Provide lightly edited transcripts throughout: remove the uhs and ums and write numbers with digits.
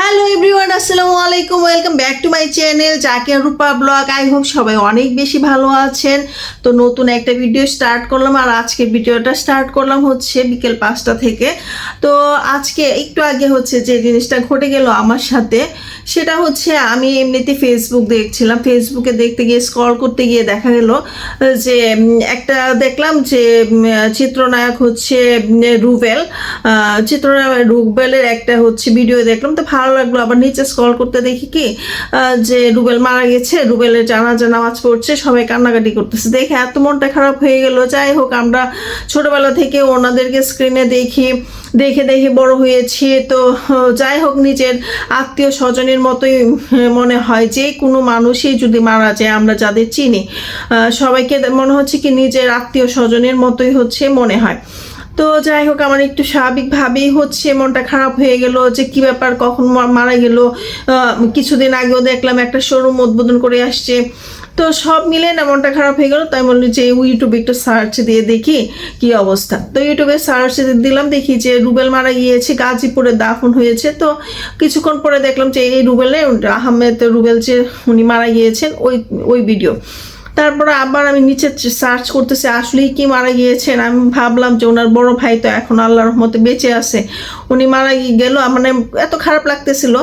Hello everyone, আসসালামু আলাইকুম। Welcome back to my channel Zakia Rupa blog. I hope সবাই অনেক বেশি ভালো আছেন। তো নতুন একটা ভিডিও স্টার্ট করলাম, আর আজকের ভিডিওটা স্টার্ট করলাম হচ্ছে বিকেল 5টা থেকে। তো আজকে একটু আগে হচ্ছে যে জিনিসটা ঘটে গেল আমার সাথে, সেটা হচ্ছে আমি এমনিতে ফেসবুক দেখছিলাম। ফেসবুকে দেখতে গিয়ে স্ক্রল করতে গিয়ে দেখা গেল যে একটা দেখলাম যে চিত্রনায়ক হচ্ছে রুবেল, রুবেলের একটা হচ্ছে ভিডিও দেখলাম, তো ভালো লাগলো। আবার নিচে স্ক্রল করতে দেখি কি যে রুবেল মারা গেছে, রুবেলের জানাজা নামাজ পড়ছে, সবাই কান্নাকাটি করতেছে। দেখে এত মনটা খারাপ হয়ে গেল। যাই হোক, আমরা ছোটবেলা থেকে ওনাদেরকে স্ক্রিনে দেখে দেখে বড় হয়েছি। তো যাই হোক, নিজের আত্মীয় স্বজনের মতোই মনে হয়। যে কোনো মানুষই যদি মারা যায়, আমরা যাদের চিনি সবাইকে মনে হচ্ছে কি নিজের আত্মীয় স্বজনের মতোই হচ্ছে মনে হয়। তো যাই হোক, আমার একটু স্বাভাবিকভাবেই হচ্ছে মনটা খারাপ হয়ে গেল যে কি ব্যাপার, কখন মারা গেল। কিছুদিন আগেও দেখলাম একটা শোরুম উদ্বোধন করে আসছে। তো সব মিলে না মনটা খারাপ হয়ে গেল। তাই বললি যে ইউটিউবে একটু সার্চ দিয়ে দেখি কি অবস্থা। তো ইউটিউবে সার্চ দিলাম, দেখি যে রুবেল মারা গিয়েছে, গাজীপুরে দাফন হয়েছে। তো কিছুক্ষণ পরে দেখলাম যে এই আহমেদ রুবেল যে উনি মারা গিয়েছেন, ওই ভিডিও। তারপরে আবার আমি নিচে সার্চ করতেছি আসলেই কি মারা গিয়েছেন। আমি ভাবলাম যে ওনার বড় ভাই তো এখন আল্লাহর রহমতে বেঁচে আছে, উনি মারা গেল। মানে এত খারাপ লাগতেছিল।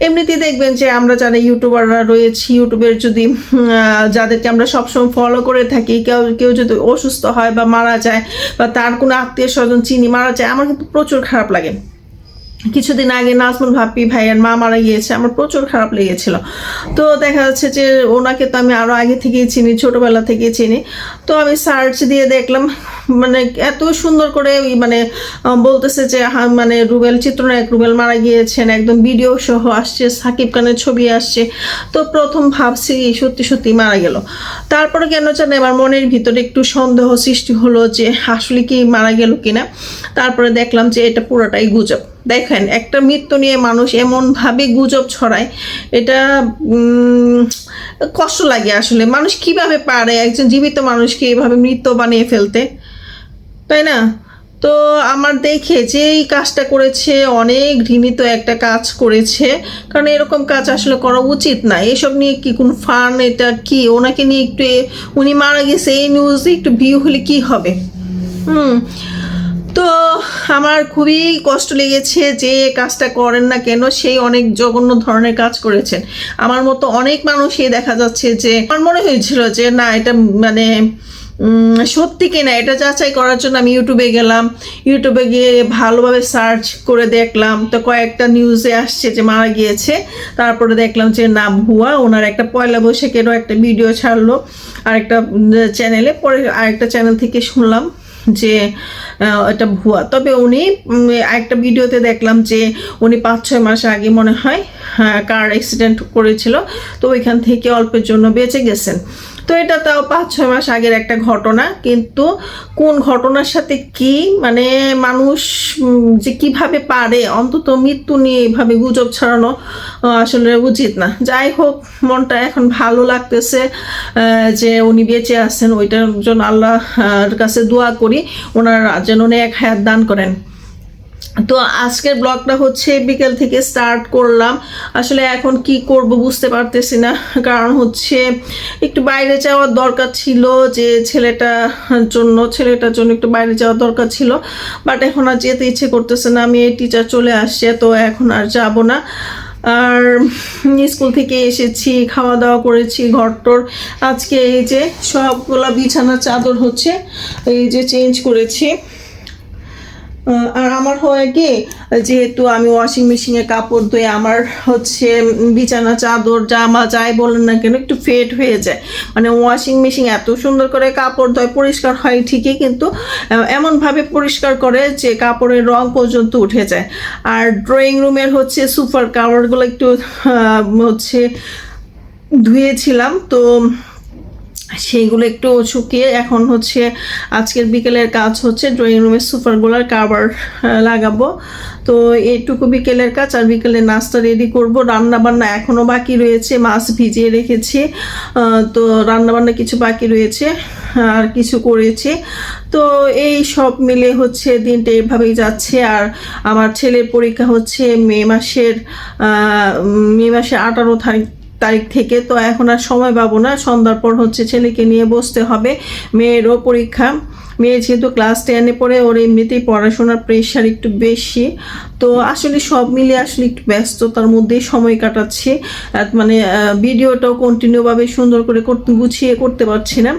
এমনিতেই দেখবেন যে আমরা যারা ইউটিউবাররা রয়েছি, ইউটিউবের যদি যাদেরকে আমরা সবসময় ফলো করে থাকি, কেউ যদি অসুস্থ হয় বা মারা যায়, বা তার কোনো আত্মীয় স্বজন চিনি মারা যায়, আমার কিন্তু প্রচুর খারাপ লাগে। কিছুদিন আগে নাজমুল ভাইয়ের মা মারা গিয়েছে, আমার প্রচুর খারাপ লেগেছিল। তো দেখা যাচ্ছে যে ওনাকে তো আমি আরও আগে থেকেই চিনি, ছোটোবেলা থেকেই চিনি। তো আমি সার্চ দিয়ে দেখলাম, মানে এত সুন্দর করে মানে বলতেছে যে মানে চিত্রনায়ক রুবেল মারা গিয়েছেন, একদম ভিডিও সহ আসছে, সাকিব খানের ছবি আসছে। তো প্রথম ভাবছি সত্যি মারা গেল। তারপরে কেন জানে আমার মনের ভিতরে একটু সন্দেহ সৃষ্টি হলো যে আসলে কি মারা গেল কিনা। তারপরে দেখলাম যে এটা পুরোটাই গুজব। দেখেন, একটা মৃত্যু নিয়ে মানুষ এমনভাবে গুজব ছড়ায়, এটা কষ্ট লাগে আসলে। মানুষ কিভাবে পারে একজন জীবিত মানুষকে এভাবে মৃত্যু বানিয়ে ফেলতে, তাই না? তো আমার দেখে যে এই কাজটা করেছে অনেক ঘৃণিত একটা কাজ করেছে, কারণ এরকম কাজ আসলে করা উচিত না। এসব নিয়ে কি কোন ফান? এটা কি ওনাকে নিয়ে একটু উনি মারা গেছে এই নিউজে একটু ভিউ হলে কি হবে? তো আমার খুবই কষ্ট লেগেছে যে কাজটা করেন না কেন, সেই অনেক জঘন্য ধরনের কাজ করেছেন। আমার মতো অনেক মানুষই দেখা যাচ্ছে যে আমার মনে হয়েছিল যে না, এটা মানে সত্যি কিনা এটা যাচাই করার জন্য আমি ইউটিউবে গেলাম। ইউটিউবে গিয়ে ভালোভাবে সার্চ করে দেখলাম, তো কয়েকটা নিউজে আসছে যে মারা গিয়েছে। তারপরে দেখলাম যে না, ভুয়া। ওনার একটা পয়লা বৈশাখেরও একটা ভিডিও ছাড়লো আরেকটা চ্যানেলে, পরে আরেকটা চ্যানেল থেকে শুনলাম যে এটা ভুয়া। তবে উনি একটা ভিডিওতে দেখলাম যে উনি 5-6 মাস আগে মনে হয় কার অ্যাক্সিডেন্ট করেছিল, তো ওইখান থেকে অল্পের জন্য বেঁচে গেছেন। তো এটা তাও 5-6 মাস আগের একটা ঘটনা, কিন্তু কোন ঘটনার সাথে কি মানে মানুষ যে কিভাবে পারে অন্তত মৃত্যু নিয়ে এভাবে গুজব ছড়ানো আসলে উচিত না। যাই হোক, মনটা এখন ভালো লাগতেছে যে উনি বেঁচে আছেন। ওইটার জন্য আল্লাহর কাছে দোয়া করি ওনার যেন উনি এক হায়াত দান করেন। তো আজকের ব্লগটা হচ্ছে বিকেল থেকে স্টার্ট করলাম। আসলে এখন কি করব বুঝতে পারতেছি না, কারণ হচ্ছে একটু বাইরে যাওয়ার দরকার ছিল, যে ছেলেটার জন্য একটু বাইরে যাওয়ার দরকার ছিল। বাট এখন আর যেতে ইচ্ছে করতেছে না। আমি টিচার চলে আসছে, তো এখন আর যাব না। আর স্কুল থেকে এসেছি, খাওয়া দাওয়া করেছি, ঘরটর আজকে এই যে সবগুলা বিছানার চাদর হচ্ছে এই যে চেঞ্জ করেছি। আর আমার হয় কি, যেহেতু আমি ওয়াশিং মেশিনে কাপড় ধুয়ে আমার হচ্ছে বিছানা চাদর জামা যাই বলেন না কেন একটু ফেড হয়ে যায়। মানে ওয়াশিং মেশিন এত সুন্দর করে কাপড় ধোয়, পরিষ্কার হয় ঠিকই, কিন্তু এমনভাবে পরিষ্কার করে যে কাপড়ের রং পর্যন্ত উঠে যায়। আর ড্রয়িং রুমের হচ্ছে সুপার কাভারগুলো একটু হচ্ছে ধুয়েছিলাম, তো সেইগুলো একটু শুকিয়ে এখন হচ্ছে আজকের বিকেলের কাজ হচ্ছে ড্রয়িং রুমের সোফাগুলোর কাভার লাগাবো। তো এইটুকু বিকেলের কাজ। আর বিকেলে নাস্তা রেডি করব। রান্নাবান্না এখনও বাকি রয়েছে, মাছ ভিজিয়ে রেখেছি, তো রান্নাবান্না কিছু বাকি রয়েছে। আর কিছু করেছি। তো এই সব মিলে হচ্ছে দিনটা এভাবেই যাচ্ছে। আর আমার ছেলের পরীক্ষা হচ্ছে মে মাসের 18 তারিখ থেকে। তো এখন আর সময় পাবো না, সন্ধ্যার পর হচ্ছে ছেলেকে নিয়ে বসতে হবে। মেয়েরও পরীক্ষা, মেয়ে যেহেতু ক্লাস 10-এ পড়ে, ওর এমনিতেই পড়াশোনার প্রেশার একটু বেশি। তো আসলে সব মিলে আসলে একটু ব্যস্ততার মধ্যেই সময় কাটাচ্ছি। মানে ভিডিওটাও কন্টিনিউভাবে সুন্দর করে গুছিয়ে করতে পারছি না।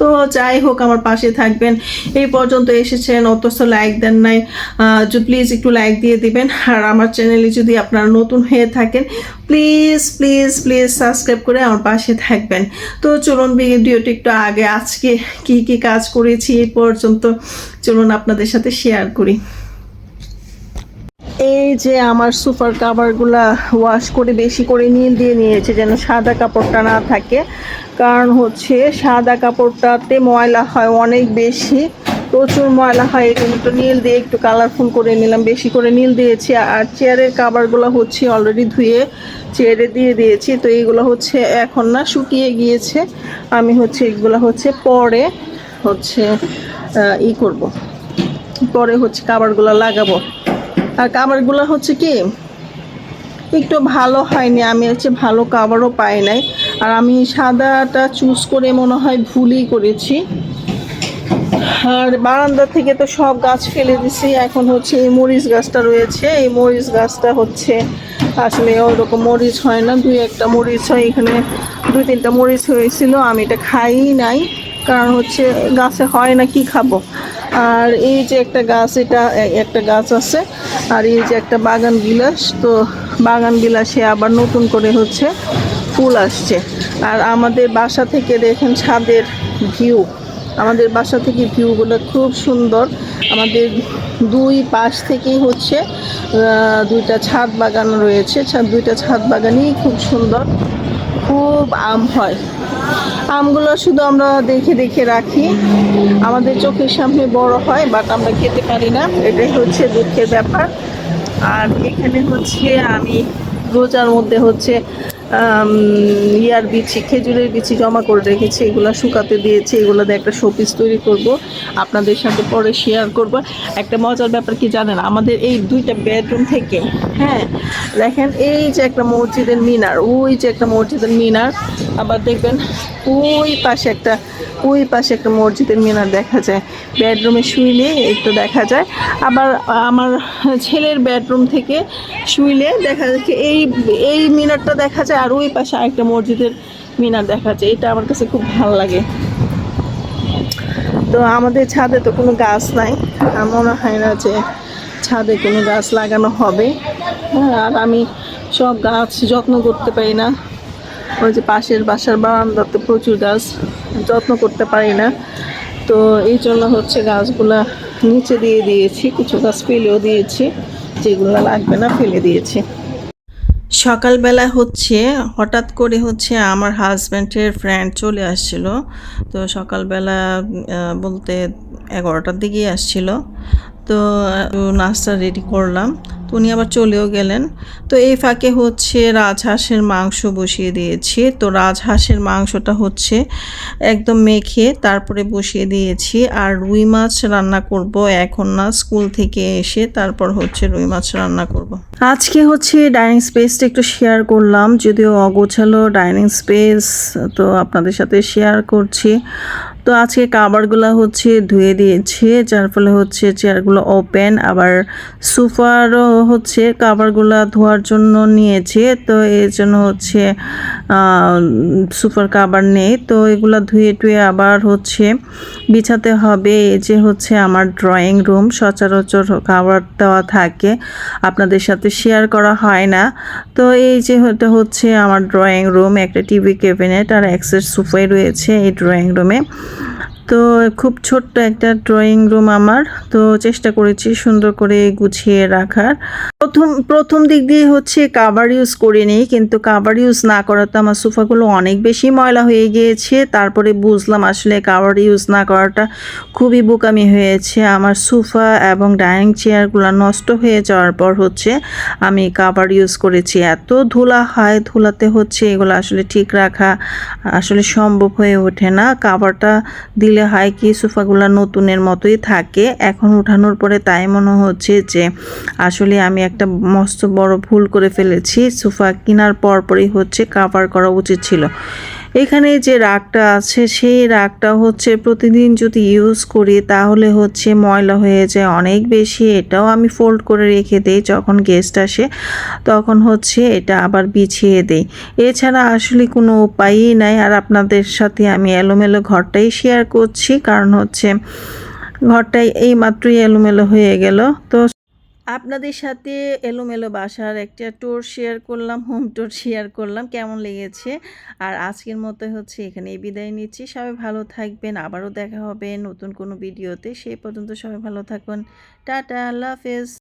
তো যাই হোক, আমার পাশে থাকবেন। এই পর্যন্ত এসেছেন, অথচ লাইক দেন নাই, প্লিজ একটু লাইক দিয়ে দিবেন। আর আমার চ্যানেলে যদি আপনারা নতুন হয়ে থাকেন, প্লিজ প্লিজ প্লিজ সাবস্ক্রাইব করে আমার পাশে থাকবেন। তো চলুন ভিডিওটি একটু আগে আজকে কি কি কাজ করেছি এই পর্যন্ত চলুন আপনাদের সাথে শেয়ার করি। এই যে আমার সুপার কাভারগুলা ওয়াশ করে বেশি করে নীল দিয়ে নিয়েছে, যেন সাদা কাপড়টা না থাকে। কারণ হচ্ছে সাদা কাপড়টাতে ময়লা হয় অনেক বেশি, প্রচুর ময়লা হয়। এই জন্য একটু নীল দিয়ে একটু কালারফুল করে নিলাম, বেশি করে নীল দিয়েছি। আর চেয়ারের কাভারগুলো হচ্ছে অলরেডি ধুয়ে চেয়ারে দিয়ে দিয়েছি। তো এইগুলো হচ্ছে এখন না, শুকিয়ে গিয়েছে। আমি হচ্ছে এগুলো হচ্ছে পরে হচ্ছে করব, পরে হচ্ছে কাভারগুলো লাগাবো। আর কাভারগুলো হচ্ছে কি একটু ভালো হয়নি, আমি হচ্ছে ভালো কাভারও পাই নাই। আর আমি সাদাটা চুজ করে মনে হয় ভুলই করেছি। আর বারান্দা থেকে তো সব গাছ ফেলে দিছি। এখন হচ্ছে এই মরিচ গাছটা রয়েছে, এই মরিচ গাছটা হচ্ছে আসলে ওইরকম মরিচ হয় না, 2-1টা মরিচ হয়। এখানে 2-3টা মরিচ হয়েছিল, আমি এটা খাই নাই, কারণ হচ্ছে গাছে হয় না, কি খাবো। আর এই যে একটা গাছ, এটা একটা গাছ আছে। আর এই যে একটা বাগান বিলাস, তো বাগান বিলাসে আবার নতুন করে হচ্ছে ফুল আসছে। আর আমাদের বাসা থেকে দেখেন ছাদের ভিউ, আমাদের বাসা থেকে ভিউগুলো খুব সুন্দর। আমাদের দুই পাশ থেকেই হচ্ছে 2টা ছাদ বাগান রয়েছে। 2টা ছাদ বাগানই খুব সুন্দর, খুব আম হয়। আমগুলো শুধু আমরা দেখে দেখে রাখি, আমাদের চোখের সামনে বড় হয়, বাট আমরা খেতে পারি না, এটাই হচ্ছে দুঃখের ব্যাপার। আর এখানে হচ্ছে আমি রোজার মধ্যে হচ্ছে খেজুরের বিচি জমা করে রেখেছি, এগুলো শুকাতে দিয়েছি। এগুলো দিয়ে একটা শোপিস তৈরি করব, আপনাদের সাথে পরে শেয়ার করব। একটা মজার ব্যাপার কি জানেন, আমাদের এই 2টা বেডরুম থেকে, হ্যাঁ দেখেন, এই যে একটা মসজিদের মিনার, ওই যে একটা মসজিদের মিনার, আবার দেখবেন ওই পাশে একটা মসজিদের মিনার দেখা যায়। বেডরুমে শুইলে একটু দেখা যায়। আবার আমার ছেলের বেডরুম থেকে শুইলে দেখা যাচ্ছে এই মিনারটা দেখা যায়, আর ওই পাশে আরেকটা মসজিদের মিনার দেখা যায়। এটা আমার কাছে খুব ভালো লাগে। তো আমাদের ছাদে তো কোনো গাছ নাই, মনে হয় না যে ছাদে কোনো গাছ লাগানো হবে। আর আমি সব গাছ যত্ন করতে পারি না। ওই যে পাশের বাসার বারান্দাতে প্রচুর গাছ, যত্ন করতে পারি না। তো এই জন্য হচ্ছে গাছগুলা নিচে দিয়ে দিয়েছি, কিছু গাছ ফেলেও দিয়েছি, যেগুলো লাগবে না ফেলে দিয়েছি। সকালবেলা হচ্ছে হঠাৎ করে হচ্ছে আমার হাজব্যান্ডের ফ্রেন্ড চলে আসছিল। তো সকালবেলা বলতে 11টার দিকেই আসছিল। তো নাস্তা রেডি করলাম, তো উনি আবার চলেও গেলেন। তো এই ফাঁকে হচ্ছে রাজহাঁসের মাংস বসিয়ে দিয়েছি। তো রাজহাঁসের মাংসটা হচ্ছে একদম মেখে তারপরে বসিয়ে দিয়েছি। আর রুই মাছ রান্না করব এখন না, স্কুল থেকে এসে তারপর হচ্ছে রুই মাছ রান্না করব। আজকে হচ্ছে ডাইনিং স্পেসটা একটু শেয়ার করলাম, যদিও অগোছালো ডাইনিং স্পেস, তো আপনাদের সাথে শেয়ার করছি। তো আজকে কাভারগুলো হচ্ছে ধুয়ে দিয়েছি, যার ফলে হচ্ছে চেয়ারগুলো ওপেন। আবার সোফারও হচ্ছে কাভারগুলো ধোয়ার জন্য নিয়েছে, তো এর জন্য হচ্ছে সোফার কাভার নেই। তো এগুলো ধুয়ে টুয়ে আবার হচ্ছে বিছাতে হবে। এই যে হচ্ছে আমার ড্রয়িং রুম, সচরাচর কাভার দেওয়া থাকে, আপনাদের সাথে শেয়ার করা হয় না। তো এই যে এটা হচ্ছে আমার ড্রয়িং রুম, একটা টিভি ক্যাবিনেট আর এক্সের সোফাই রয়েছে এই ড্রয়িং রুমে। তো খুব ছোট্ট একটা ড্রয়িং রুম আমার, তো চেষ্টা করেছি সুন্দর করে গুছিয়ে রাখার। প্রথম দিক দিয়ে হচ্ছে কাভার ইউজ করিনি, কিন্তু কাভার ইউজ না করাতে আমার সোফাগুলো অনেক বেশি ময়লা হয়ে গিয়েছে। তারপরে বুঝলাম আসলে কাভার ইউজ না করাটা খুবই বোকামি হয়েছে। আমার সোফা এবং ডাইনিং চেয়ারগুলো নষ্ট হয়ে যাওয়ার পর হচ্ছে আমি কাভার ইউজ করেছি। এত ধুলা হয়, ধুলাতে হচ্ছে এগুলো আসলে ঠিক রাখা আসলে সম্ভব হয়ে ওঠে না। কাভারটা দিলে হয় কি সোফাগুলো নতুনের মতোই থাকে। এখন উঠানোর পরে তাই মনে হচ্ছে যে আসলে আমি একটা মস্ত বড় ভুল করে ফেলেছি। সোফা কেনার পরই হচ্ছে কাভার করা উচিত ছিল। এখানে যে রাগটা আছে সেই রাগটা হচ্ছে প্রতিদিন যদি ইউজ করি তাহলে হচ্ছে ময়লা হয়ে যায় অনেক বেশি। এটাও আমি ফোল্ড করে রেখে দেই, যখন গেস্ট আসে তখন হচ্ছে এটা আবার বিছিয়ে দেই। এছাড়া আসলে কোনো উপায়ই নাই। আর আপনাদের সাথে আমি এলোমেলো ঘরটাই শেয়ার করছি, কারণ হচ্ছে ঘরটাই এইমাত্রই এলোমেলো হয়ে গেল। তো আপনাদের সাথে এলোমেলো বাসার একটা ট্যুর শেয়ার করলাম, হোম ট্যুর শেয়ার করলাম, কেমন লেগেছে। আর আজকের মতো হচ্ছে এখানেই বিদায় নিচ্ছি। সবাই ভালো থাকবেন, আবারও দেখা হবে নতুন কোনো ভিডিওতে। সেই পর্যন্ত সবাই ভালো থাকুন। টাটা, আল্লাহ হাফেজ।